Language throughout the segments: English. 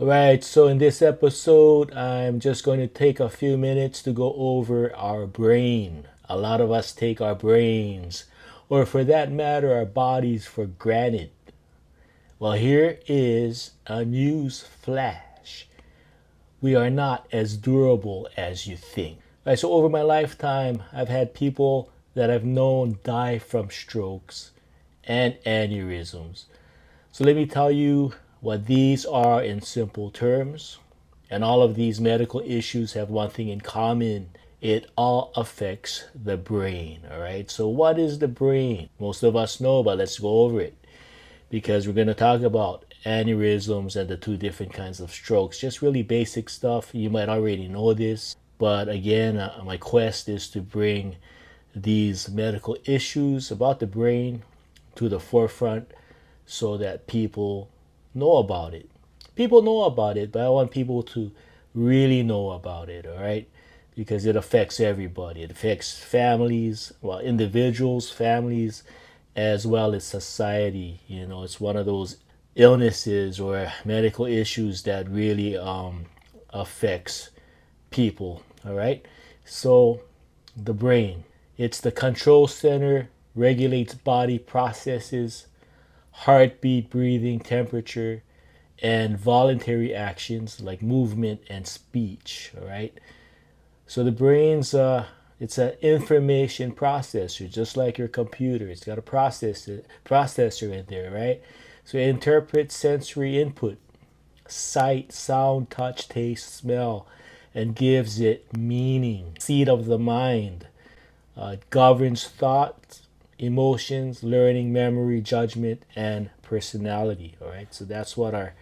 Alright, so in this episode, I'm just going to take a few minutes to go over our brain. A lot of us take our brains, or for that matter, our bodies for granted. Well, here is a news flash. We are not as durable as you think. Right, so over my lifetime, I've had people that I've known die from strokes and aneurysms. So let me tell you what these are in simple terms. And all of these medical issues have one thing in common. It all affects the brain. All right. So what is the brain? Most of us know, but let's go over it because we're going to talk about aneurysms and the two different kinds of strokes. Just really basic stuff. You might already know this. But again, my quest is to bring these medical issues about the brain to the forefront so that people know about it. People know about it, but I want people to really know about it, all right? Because it affects everybody. It affects families, well, individuals, families, as well as society. You know, it's one of those illnesses or medical issues that really affects people, all right? So, the brain, it's the control center, regulates body processes, heartbeat, breathing, temperature, and voluntary actions like movement and speech. All right. So the brain's it's an information processor, just like your computer. It's got a processor in there, right? So it interprets sensory input, sight, sound, touch, taste, smell, and gives it meaning. Seat of the mind. It governs thought, emotions, learning, memory, judgment, and personality. All right. So that's what our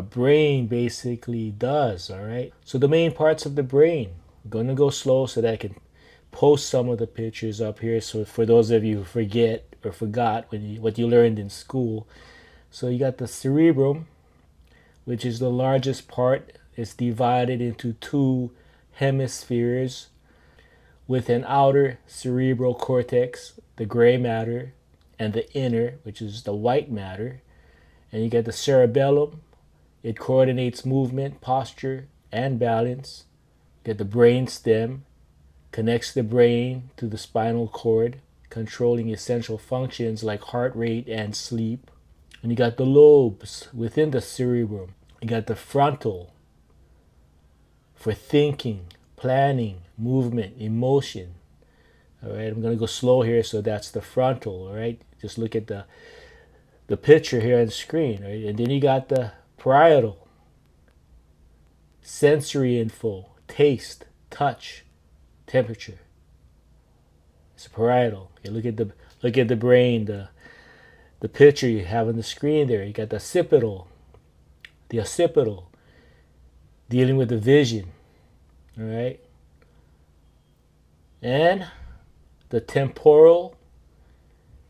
brain basically does. All right. So the main parts of the brain. I'm going to go slow so that I can post some of the pictures up here. So for those of you who forget or forgot what you learned in school. So you got the cerebrum, which is the largest part. It's divided into two hemispheres with an outer cerebral cortex, the gray matter, and the inner, which is the white matter. And you get the cerebellum. It coordinates movement, posture, and balance. You get the brain stem, connects the brain to the spinal cord, controlling essential functions like heart rate and sleep. And you got the lobes within the cerebrum. You got the frontal for thinking, planning, movement, emotion. All right, I'm going to go slow here. So that's the frontal. All right, just look at the picture here on the screen. Right, and then you got the parietal, sensory info, taste, touch, temperature. It's a parietal. Okay, look at the brain, the picture you have on the screen there. You got the occipital, dealing with the vision. All right, and the temporal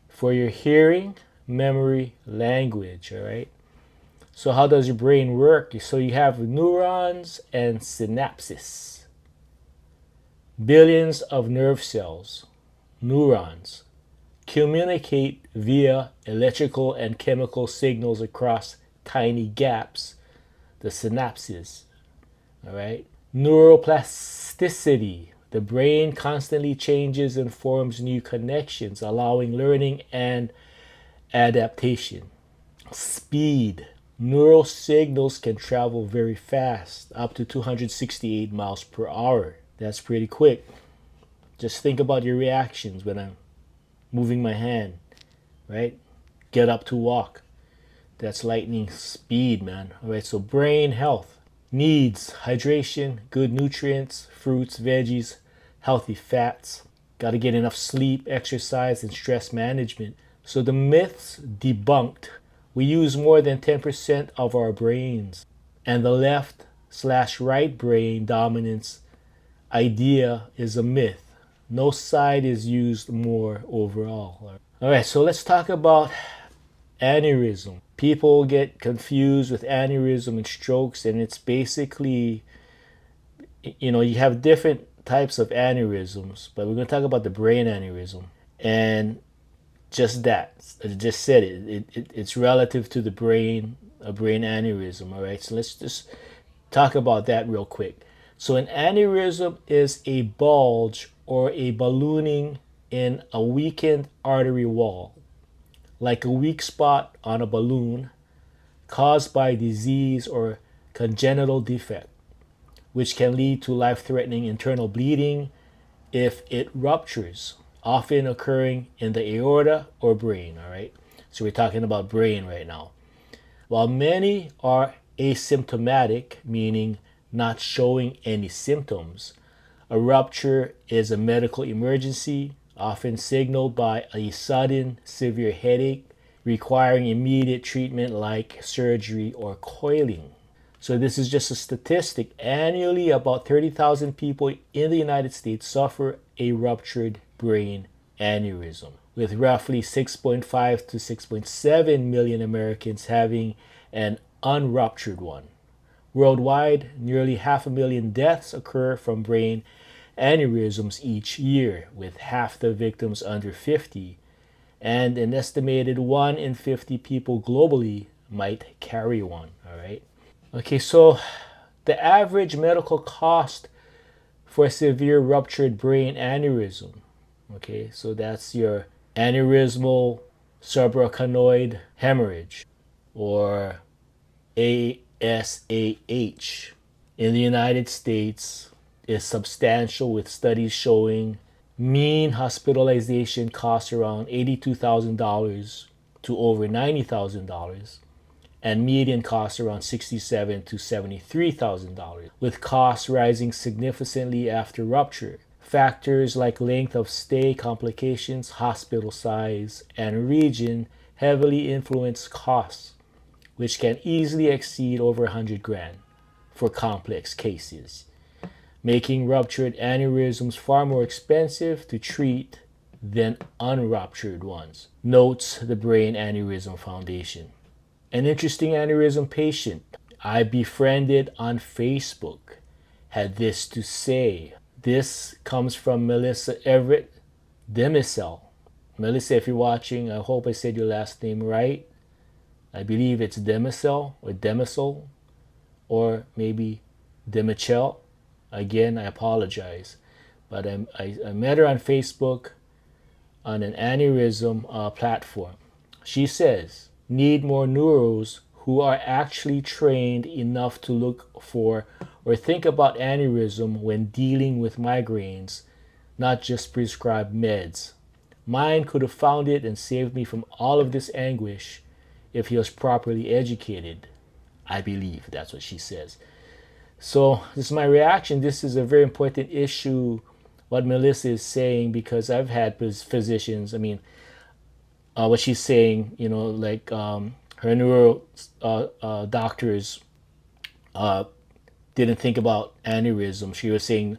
for your hearing, memory, language. All right. So how does your brain work? So you have neurons and synapses. Billions of nerve cells, neurons, communicate via electrical and chemical signals across tiny gaps, the synapses. All right. Neuroplasticity. The brain constantly changes and forms new connections, allowing learning and adaptation. Speed. Neural signals can travel very fast, up to 268 miles per hour. That's pretty quick. Just think about your reactions when I'm moving my hand, right? Get up to walk. That's lightning speed, man. All right, so brain health needs hydration, good nutrients, fruits, veggies, healthy fats. Got to get enough sleep, exercise, and stress management. So the myths debunked. We use more than 10% of our brains. And the left/right brain dominance idea is a myth. No side is used more overall. All right, so let's talk about aneurysm. People get confused with aneurysm and strokes, and it's basically, you have different types of aneurysms, but we're going to talk about the brain aneurysm. And Just that. I just said it's relative to the brain, a brain aneurysm. All right. So let's just talk about that real quick. So an aneurysm is a bulge or a ballooning in a weakened artery wall, like a weak spot on a balloon caused by disease or congenital defect, which can lead to life-threatening internal bleeding if it ruptures, often occurring in the aorta or brain. All right. So we're talking about brain right now. While many are asymptomatic, meaning not showing any symptoms, a rupture is a medical emergency, often signaled by a sudden severe headache requiring immediate treatment like surgery or coiling. So this is just a statistic. Annually, about 30,000 people in the United States suffer a ruptured brain aneurysm, with roughly 6.5 to 6.7 million Americans having an unruptured one. Worldwide, nearly 500,000 deaths occur from brain aneurysms each year, with half the victims under 50, and an estimated 1 in 50 people globally might carry one. All right. Okay, so the average medical cost for a severe ruptured brain aneurysm. Okay, so that's your aneurysmal subarachnoid hemorrhage, or ASAH. In the United States is substantial, with studies showing mean hospitalization costs around $82,000 to over $90,000, and median costs around $67,000 to $73,000, with costs rising significantly after rupture. Factors like length of stay, complications, hospital size, and region heavily influence costs, which can easily exceed over 100 grand for complex cases, making ruptured aneurysms far more expensive to treat than unruptured ones, notes the Brain Aneurysm Foundation. An interesting aneurysm patient I befriended on Facebook had this to say. This comes from Melissa Everett Demisel. Melissa, if you're watching, I hope I said your last name right. I believe it's Demisel or Demisel, or maybe Demichel. Again, I apologize. But I met her on Facebook on an aneurysm platform. She says, need more neuros who are actually trained enough to look for or think about aneurysm when dealing with migraines, not just prescribed meds. Mine could have found it and saved me from all of this anguish if he was properly educated. I believe that's what she says. So this is my reaction. This is a very important issue, what Melissa is saying, because I've had physicians, what she's saying, like her neuro doctors didn't think about aneurysm. She was saying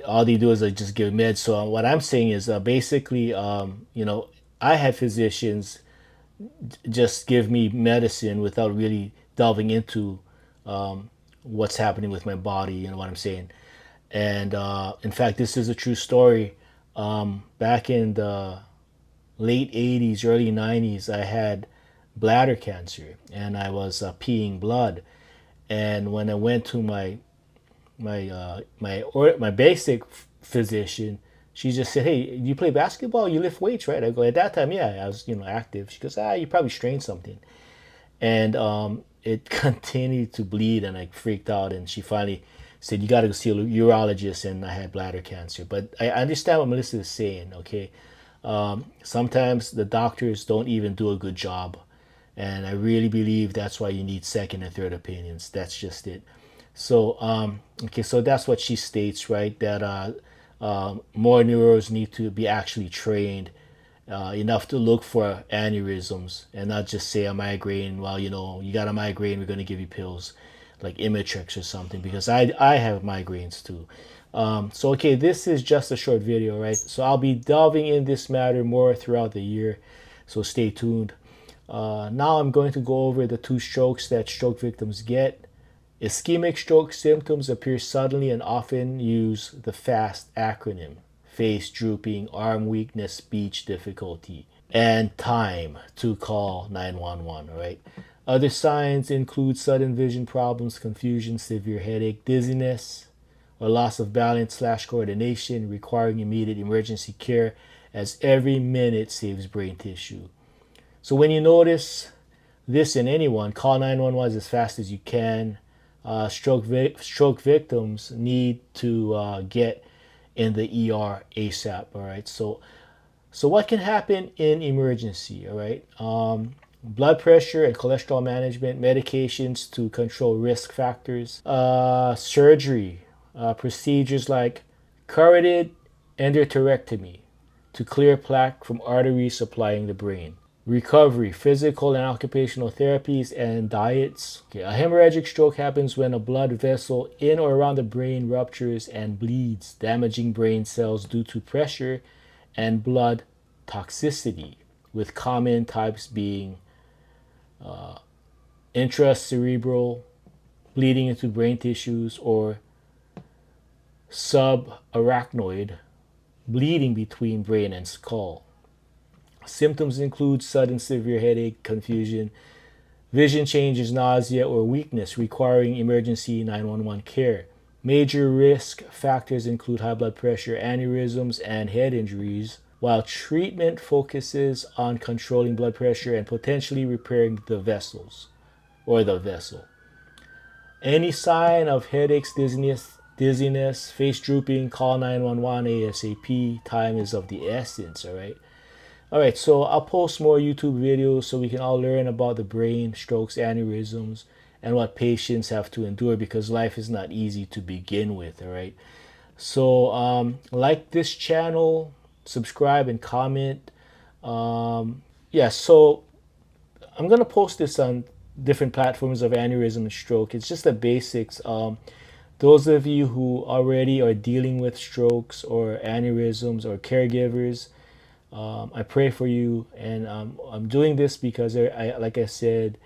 all they do is like just give meds. So what I'm saying is basically, I had physicians just give me medicine without really delving into what's happening with my body. You know what I'm saying? And in fact, this is a true story. Back in the late 80s, early 90s, I had bladder cancer, and I was peeing blood. And when I went to my basic physician, she just said, "Hey, you play basketball? You lift weights, right?" I go, "At that time, yeah, I was, active." She goes, "You probably strained something," and it continued to bleed, and I freaked out. And she finally said, "You got to go see a urologist," and I had bladder cancer. But I understand what Melissa is saying. Okay, sometimes the doctors don't even do a good job, and I really believe that's why you need second and third opinions. That's just it. So okay, so that's what she states, right? That more neuros need to be actually trained enough to look for aneurysms and not just say a migraine. Well, you got a migraine, we're going to give you pills like Imitrex or something, because I have migraines too. So okay, this is just a short video, right? So I'll be delving in this matter more throughout the year, so stay tuned. Now I'm going to go over the 2 strokes that stroke victims get. Ischemic stroke symptoms appear suddenly and often use the FAST acronym: face drooping, arm weakness, speech difficulty. and time to call 911, all right? Other signs include sudden vision problems, confusion, severe headache, dizziness, or loss of balance / coordination, requiring immediate emergency care as every minute saves brain tissue. So when you notice this in anyone, call 911 as fast as you can. Stroke victims need to get in the ER ASAP. All right. So what can happen in emergency? All right. Blood pressure and cholesterol management, medications to control risk factors, surgery, procedures like carotid endarterectomy to clear plaque from arteries supplying the brain. Recovery, physical and occupational therapies, and diets. Okay, a hemorrhagic stroke happens when a blood vessel in or around the brain ruptures and bleeds, damaging brain cells due to pressure and blood toxicity, with common types being intracerebral, bleeding into brain tissues, or subarachnoid, bleeding between brain and skull. Symptoms include sudden severe headache, confusion, vision changes, nausea, or weakness requiring emergency 911 care. Major risk factors include high blood pressure, aneurysms, and head injuries, while treatment focuses on controlling blood pressure and potentially repairing the vessels or the vessel. Any sign of headaches, dizziness, face drooping, call 911 ASAP. Time is of the essence, all right? All right, so I'll post more YouTube videos so we can all learn about the brain, strokes, aneurysms, and what patients have to endure, because life is not easy to begin with, all right? So like this channel, subscribe, and comment. Yeah, so I'm going to post this on different platforms of aneurysm and stroke. It's just the basics. Those of you who already are dealing with strokes or aneurysms or caregivers, I pray for you, and I'm doing this because like I said,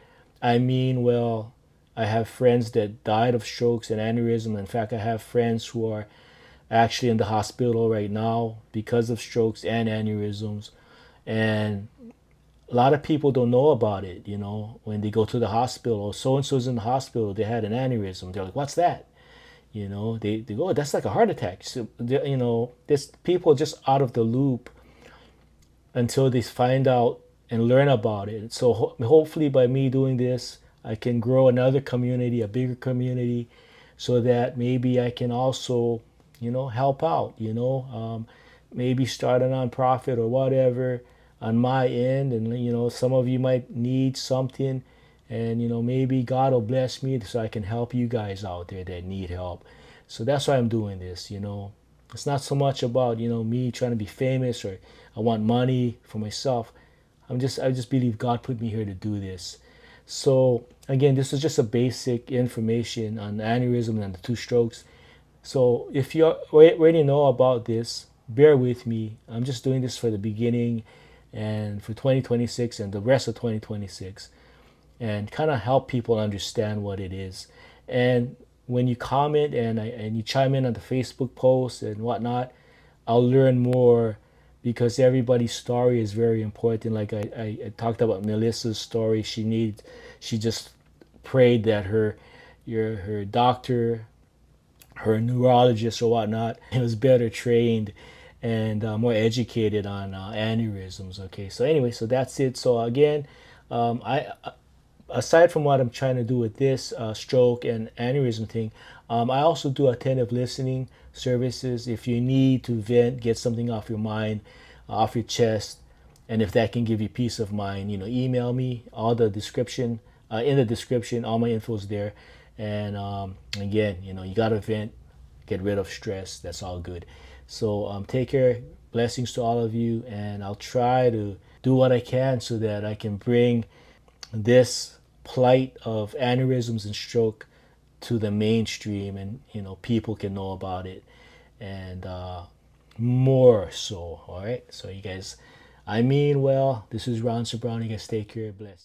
I mean well. I have friends that died of strokes and aneurysm. In fact, I have friends who are actually in the hospital right now because of strokes and aneurysms, and a lot of people don't know about it. You know, when they go to the hospital, or so and so's in the hospital, they had an aneurysm. They're like, "What's that?" You know, they go, "Oh, that's like a heart attack." So you know, this people just out of the loop until they find out and learn about it. So hopefully by me doing this, I can grow another community, a bigger community, so that maybe I can also, you know, help out, you know, maybe start a nonprofit or whatever on my end. And, you know, some of you might need something, and, you know, maybe God will bless me so I can help you guys out there that need help. So that's why I'm doing this, you know. It's not so much about, you know, me trying to be famous or I want money for myself. I just believe God put me here to do this. So again, this is just a basic information on aneurysm and the two strokes. So if you already know about this, bear with me. I'm just doing this for the beginning and for 2026 and the rest of 2026, and kind of help people understand what it is. And when you comment and you chime in on the Facebook posts and whatnot, I'll learn more, because everybody's story is very important. Like I talked about Melissa's story. She just prayed that her doctor, her neurologist or whatnot, was better trained and more educated on aneurysms. Okay, so anyway, so that's it. So again, I aside from what I'm trying to do with this stroke and aneurysm thing, I also do attentive listening services. If you need to vent, get something off your mind, off your chest, and if that can give you peace of mind, you know, email me. All the description in the description, all my info is there. And again, you know, you gotta vent, get rid of stress. That's all good. So take care. Blessings to all of you, and I'll try to do what I can so that I can bring this plight of aneurysms and stroke to the mainstream, and you know, people can know about it, and more so. All right, so you guys, I mean well. This is Ron Sambrano. You guys take care. Bless you.